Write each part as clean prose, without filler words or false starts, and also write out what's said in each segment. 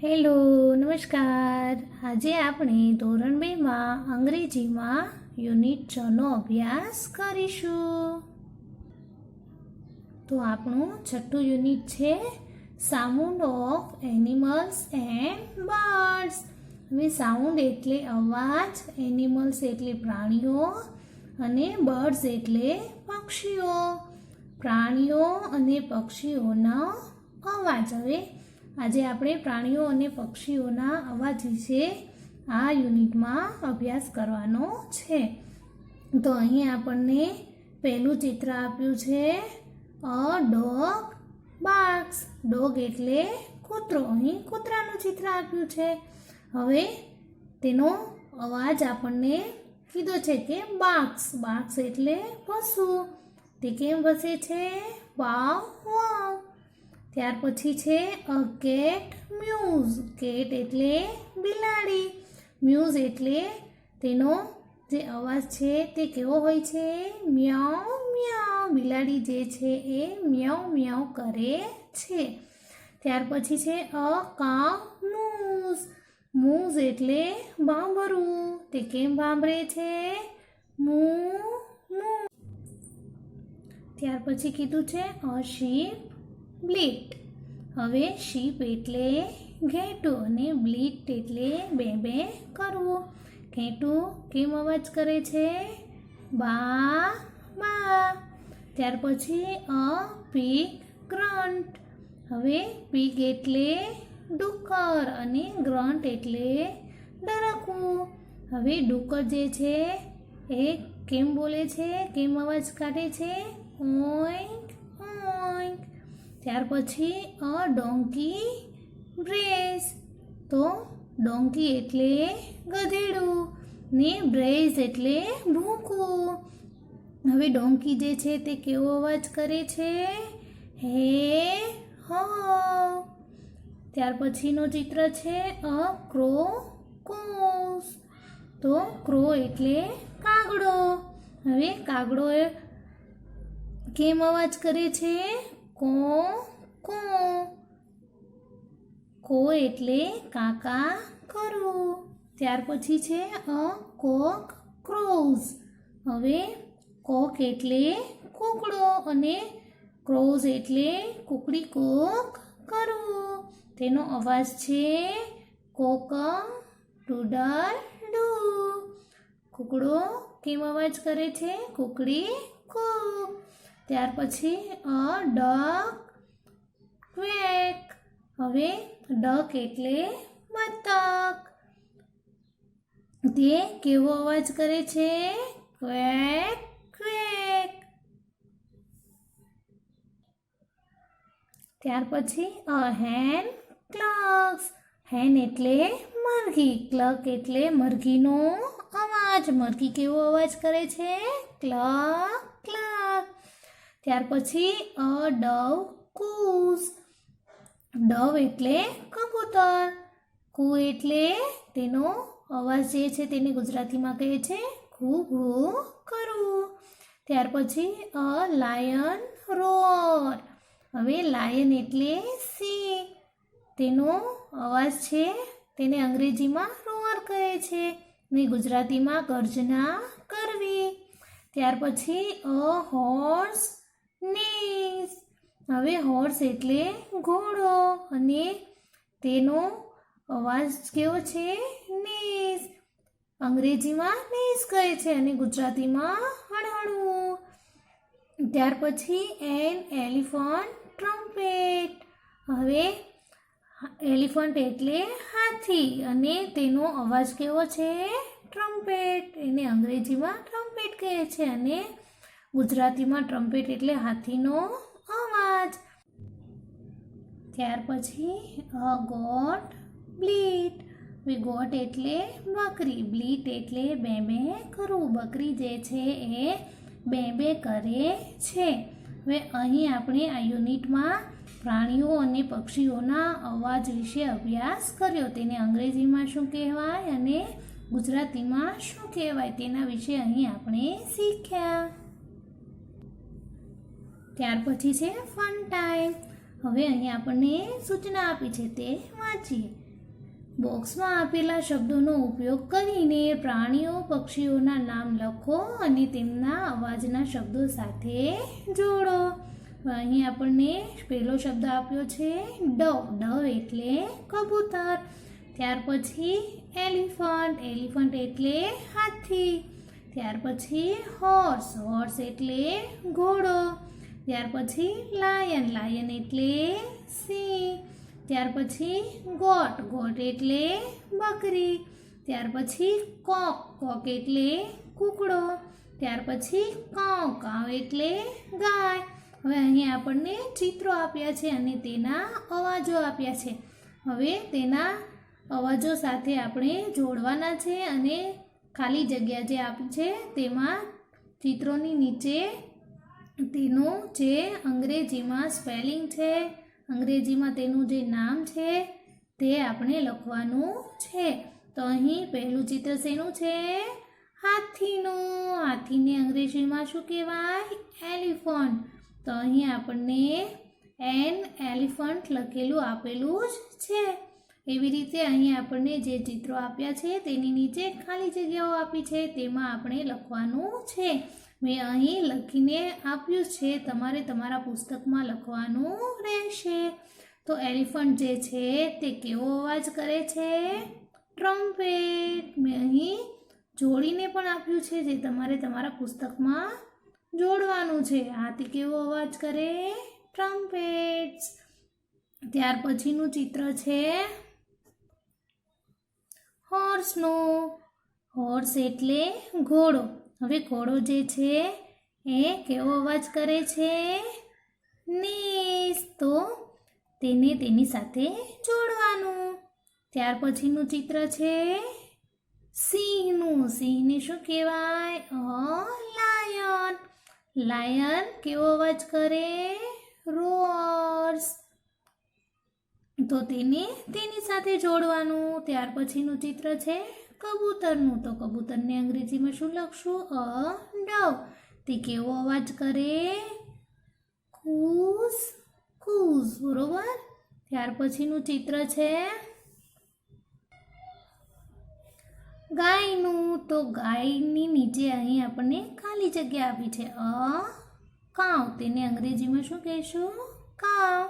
Hello નમસ્કાર। આજે આપણે ધોરણ 2માં અંગ્રેજીમાં યુનિટ 6નો અભ્યાસ કરીશું। તો આપણું છઠ્ઠું યુનિટ છે sound of animals and birds. હવે સાઉન્ડ એટલે અવાજ, એનિમલ્સ એટલે પ્રાણીઓ અને બર્ડ્સ એટલે પક્ષીઓ। પ્રાણીઓ અને પક્ષીઓનો અવાજ। હવે આજે આપણે પ્રાણીઓ અને પક્ષીઓના અવાજ વિશે આ યુનિટમાં અભ્યાસ કરવાનો છે। તો અહીં આપણને પહેલું ચિત્ર આપ્યું છે અ ડોગ બાર્ક્સ। ડોગ એટલે કૂતરો, અહીં કૂતરાનું ચિત્ર આપ્યું છે। હવે તેનો અવાજ આપણને કીધો છે કે બાર્ક્સ। બાર્ક્સ એટલે ભસવું। તે કેમ ભસે છે? વાવ વાવ। ત્યાર પછી છે અ કેટ મ્યુઝ। કેટ એટલે બિલાડી, મ્યુઝ એટલે તેનો જે અવાજ છે તે કેવો હોય છે? મ્યાઉ મ્યાઉ। બિલાડી જે છે એ મ્યાઉ મ્યાઉ કરે છે। ત્યાર પછી છે અ કાઉ મૂઝ। મૂઝ એટલે ભાંભરવું। તે કેમ ભાંભરે છે? મૂ મૂ। ત્યાર પછી કીધું છે અ શીપ બ્લીટ। હવે શીપ એટલે ઘેટું અને બ્લીટ એટલે બે બે કરવું। ઘેટું કેમ અવાજ કરે છે? બા બા। ત્યાર પછી અ પીગ ગ્રન્ટ। હવે પીગ એટલે ડુક્કર અને ગ્રન્ટ એટલે ડરકવું। હવે ડુક્કર જે છે એ કેમ બોલે છે? કેમ અવાજ કાઢે છે? ઓઈંક ઓઈંક। ત્યાર પછી અ ડોંકી બ્રેઝ। તો ડોંકી એટલે ગધેડું ને બ્રેઝ એટલે ભૂંકવું। હવે ડોંકી જે છે તે કેવો અવાજ કરે છે? હે હો। ત્યાર પછીનો ચિત્ર છે અ ક્રો કોઝ। તો ક્રો એટલે કાગડો। હવે કાગડો કેમ અવાજ કરે છે? કો કો। કો એટલે કાકા કરવું। ત્યાર પછી છે અ કોક ક્રોઝ। હવે કોક એટલે કૂકડો અને ક્રોઝ એટલે કૂકડી કોક કરવું। તેનો અવાજ છે કોક ડુડલ ડુ। કૂકડો કેમ અવાજ કરે છે? કૂકડી કૂક। ત્યાર પછી અ ડક ક્વેક। હવે ડક એટલે બતક। તે કેવો અવાજ કરે છે? Quack quack. ત્યાર પછી અ હેન ક્લક્સ। હેન એટલે મરઘી, ક્લક એટલે મરઘીનો અવાજ। મરઘી કેવો અવાજ કરે છે? ક્લક ક્લક। ત્યાર પછી અ ડવ કૂઝ। ડવ એટલે કબૂતર, કૂ એટલે તેનો અવાજ જે છે તેને ગુજરાતીમાં કહે છે ઘૂ ઘૂ કરવું। ત્યાર પછી અ લાયન રોર। હવે લાયન એટલે સિંહ, તેનો અવાજ છે તેને અંગ્રેજીમાં રોર કહે છે ને ગુજરાતીમાં ગર્જના કરવી। ત્યાર પછી અ હોર્સ નેઝ। હવે હોર્સ એટલે ઘોડો અને તેનો અવાજ કેવો છે? નેઝ। અંગ્રેજીમાં નેઝ કહે છે અને ગુજરાતીમાં હળહળવું। ત્યાર પછી એન એલિફન્ટ ટ્રમ્પેટ। હવે એલિફન્ટ એટલે હાથી અને તેનો અવાજ કેવો છે? ટ્રમ્પેટ। એને અંગ્રેજીમાં ટ્રમ્પેટ કહે છે અને ગુજરાતીમાં ટ્રમ્પેટ એટલે હાથીનો અવાજ। ત્યાર પછી અ ગોટ બ્લીટ। હવે ગોટ એટલે બકરી, બ્લીટ એટલે બે બે કરવું। બકરી જે છે એ બે બે કરે છે। હવે અહીં આપણે આ યુનિટમાં પ્રાણીઓ અને પક્ષીઓના અવાજ વિશે અભ્યાસ કર્યો। તેને અંગ્રેજીમાં શું કહેવાય અને ગુજરાતીમાં શું કહેવાય તેના વિશે અહીં આપણે શીખ્યા। ત્યાર પછી છે ફન ટાઈમ। હવે અહીં આપણને સૂચના આપી છે તે વાંચીએ। બોક્સમાં આપેલા શબ્દોનો ઉપયોગ કરીને પ્રાણીઓ પક્ષીઓના નામ લખો અને તેમના અવાજના શબ્દો સાથે જોડો. અહીં આપણને પહેલો શબ્દ આપ્યો છે ડવ. ડવ એટલે કબૂતર. ત્યાર પછી એલિફન્ટ. એલિફન્ટ એટલે હાથી. ત્યાર પછી હોર્સ. હોર્સ એટલે ઘોડો. ત્યાર પછી લાયન. લાયન એટલે સિંહ. ત્યાર પછી ગોટ. ગોટ એટલે બકરી. ત્યાર પછી કોક. કોક એટલે કૂકડો. ત્યાર પછી કાઉ. કાઉ એટલે ગાય. હવે અહીં આપણને ચિત્રો આપ્યા છે અને તેના અવાજો આપ્યા છે. હવે તેના અવાજો સાથે આપણે જોડવાના છે અને ખાલી જગ્યા જે આપી છે તેમાં ચિત્રોની નીચે તેનું જે અંગ્રેજીમાં સ્પેલિંગ છે, અંગ્રેજીમાં તેનું જે નામ છે તે આપણે લખવાનું છે. તો અહીં પહેલું ચિત્ર શેનું છે? હાથીનું. હાથીને અંગ્રેજીમાં શું કહેવાય? એલિફન્ટ. તો અહીં આપણને એન એલિફન્ટ લખેલું આપેલું જ છે. એવી રીતે અહીં આપણને જે ચિત્રો આપ્યા છે તેની નીચે ખાલી જગ્યાઓ આપી છે તેમાં આપણે લખવાનું છે. મેં અહીં લખીને આપ્યું છે, તમારે તમારા પુસ્તકમાં લખવાનું રહેશે. તો એલિફન્ટ જે છે તે કેવો અવાજ કરે છે? ટ્રમ્પેટ. મેં અહીં જોડીને પણ આપ્યું છે જે તમારે તમારા પુસ્તકમાં જોડવાનું છે. હાથી કેવો અવાજ કરે? ટ્રમ્પેટ્સ. ત્યાર પછીનું ચિત્ર છે હોર્સનું. હોર્સ એટલે ઘોડો. હવે ઘોડો જે છે એ કેવો અવાજ કરે છે? નેસ. તો તેને તેની સાથે જોડવાનું. ત્યાર પછીનું ચિત્ર છે સિંહનું. સિંહને શું કહેવાય? લાયન. લાયન કેવો અવાજ કરે? રોઅર્સ. તો તેને તેની સાથે જોડવાનું. ત્યાર પછીનું ચિત્ર છે કબૂતરનું. તો કબૂતરને અંગ્રેજીમાં શું લખશું? ડવ. તે કેવો અવાજ કરે? કૂસ કૂસ. બરોબર. ત્યાર પછીનું ચિત્ર છે ગાયનું. તો ગાયની નીચે અહીં આપણને ખાલી જગ્યા આપી છે. કાઉ. તેને અંગ્રેજીમાં શું કહેશું? કાઉ.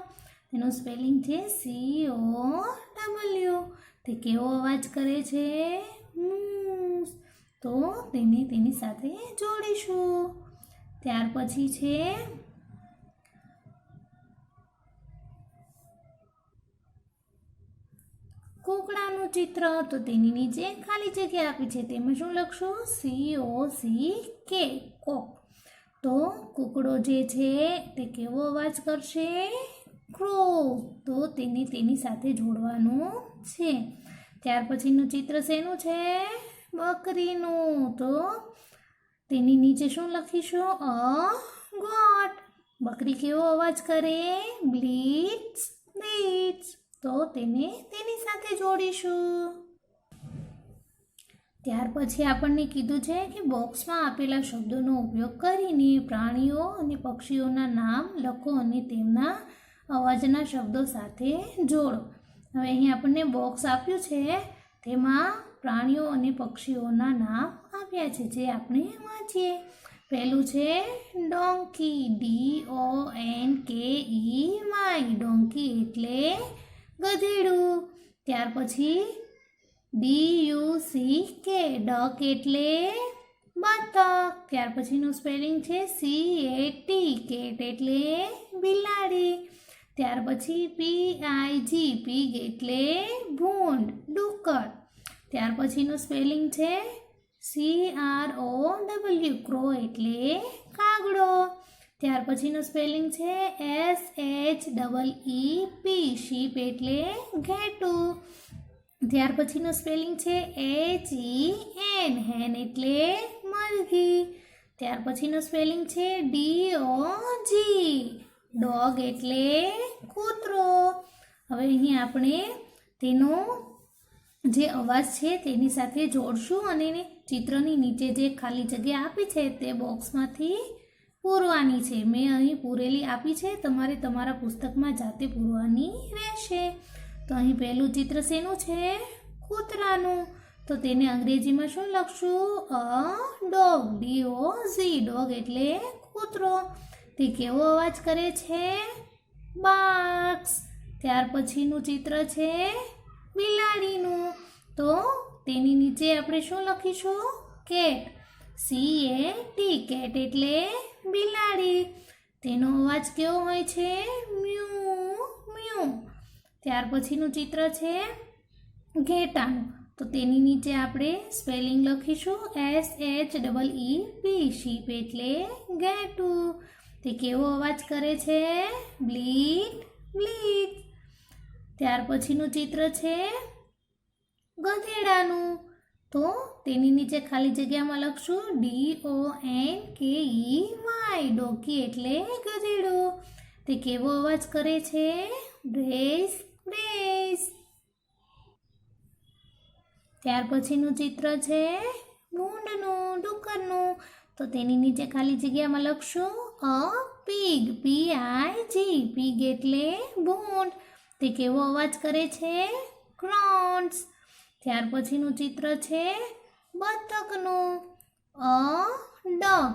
તેનું સ્પેલિંગ છે COW. તે કેવો અવાજ કરે છે? મૂસ. તો તેને તેની સાથે જોડીશું. ત્યાર પછી છે કૂકડાનું ચિત્ર. તો તેની નીચે ખાલી જગ્યા આપી છે તેમાં શું લખશું? COCK. કોક. તો કૂકડો જે છે તે કેવો અવાજ કરશે? ક્રો. તો તેને તેની સાથે જોડવાનું છે. ત્યાર પછીનું ચિત્ર શેનું છે? બકરીનું. તો તેની નીચે શું લખીશું? ગોટ. બકરી કેવો અવાજ કરે? બ્લીટ્સ બ્લીટ્સ. તો તેને તેની સાથે જોડીશું. ત્યાર પછી આપણને કીધું છે કે બોક્સમાં આપેલા શબ્દોનો ઉપયોગ કરીને પ્રાણીઓ અને પક્ષીઓના નામ લખો અને તેમના અવાજના શબ્દો સાથે જોડો. હવે અહીં આપણને બોક્સ આપ્યું છે તેમાં પ્રાણીઓ અને પક્ષીઓના નામ આપ્યા છે જે આપણે વાંચીએ. પહેલું છે ડોંકી. DONKEY. ડોંકી એટલે ગધેડું. ત્યાર પછી DUCK. ડક એટલે બતક. ત્યાર પછીનું સ્પેલિંગ છે CAT. કેટ એટલે બિલાડી. ત્યાર પછી PIG. પીગ એટલે ભૂંડ, ડુક્કર. ત્યાર પછીનું સ્પેલિંગ છે CROW. ક્રો એટલે કાગડો. ત્યાર પછીનું સ્પેલિંગ છે SHEEP. શીપ એટલે ઘેટું. ત્યાર પછીનું સ્પેલિંગ છે HEN. હેન એટલે મરઘી. ત્યાર પછીનું સ્પેલિંગ છે DOG. ડોગ એટલે કૂતરો. હવે અહીં આપણે તેનો જે અવાજ છે તેની સાથે જોડશું અને ચિત્રની નીચે જે ખાલી જગ્યા આપી છે તે બોક્સમાંથી પૂરવાની છે. મેં અહીં પૂરેલી આપી છે, તમારે તમારા પુસ્તકમાં જાતે પૂરવાની રહેશે. તો અહીં પહેલું ચિત્ર શેનું છે? કૂતરાનું. તો તેને અંગ્રેજીમાં શું લખશું? અ ડોગ, DOG, ડોગ એટલે કૂતરો. તે કેવો અવાજ કરે છે? બાર્ક્સ. ત્યાર પછીનું ચિત્ર છે બિલાડીનું. તો તેની નીચે આપણે શું લખીશું? કેટ, CAT, કેટ એટલે બિલાડી. તેનો અવાજ કેવો હોય છે? Mu mu. ત્યાર પછીનું ચિત્ર છે ઘેટાનું. તો તેની નીચે આપણે સ્પેલિંગ લખીશું SHEEP, શીપ એટલે ઘેટું. તે કેવો અવાજ કરે છે? બ્લીટ બ્લીટ. ત્યાર પછીનું ચિત્ર છે ગધેડાનું. તો તેની નીચે ખાલી જગ્યામાં લખશું DONKEY, ડોકી એટલે ગધેડો. તે કેવો અવાજ કરે છે? બ્રેસ બ્રેસ. ત્યાર પછીનું ચિત્ર છે ભૂંડનું, ડુક્કરનું. તો તેની નીચે ખાલી જગ્યામાં લખશું અ પીગ, PIG, પીગ એટલે ભૂંડ. તે કેવો અવાજ કરે છે? ગ્રોન્સ. ત્યાર પછીનું ચિત્ર છે બતકનું. અ ડક,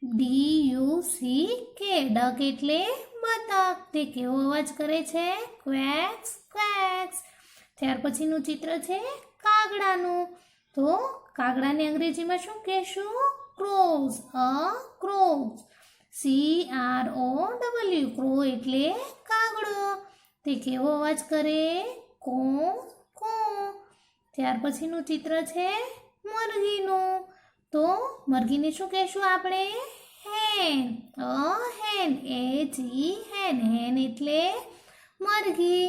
DUCK, ડક એટલે બતક. તે કેવો અવાજ કરે છે? ક્વેક્સ ક્વેક્સ. ત્યાર પછીનું ચિત્ર છે કાગડાનું. તો કાગડાને અંગ્રેજીમાં શું કહેશું? ક્રોઝ, ક્રોઝ, CROW, ક્રો એટલે કાગડો. તે કેવો અવાજ કરે? કો કો. ત્યાર પછીનું ચિત્ર છે મરઘીનું. તો મરઘીને શું કહેશું આપણે? હેન, હેન, HE, હેન એટલે મરઘી.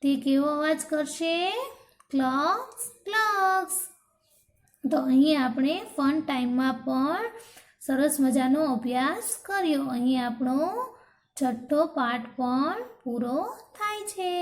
તે કેવો અવાજ કરશે? ક્લક્સ ક્લક્સ. તો અહીં આપણે ફન ટાઈમમાં પણ સરસ મજાનો અભ્યાસ કર્યો. અહીં આપણો છઠ્ઠો પાઠ પણ પૂરો થાય છે.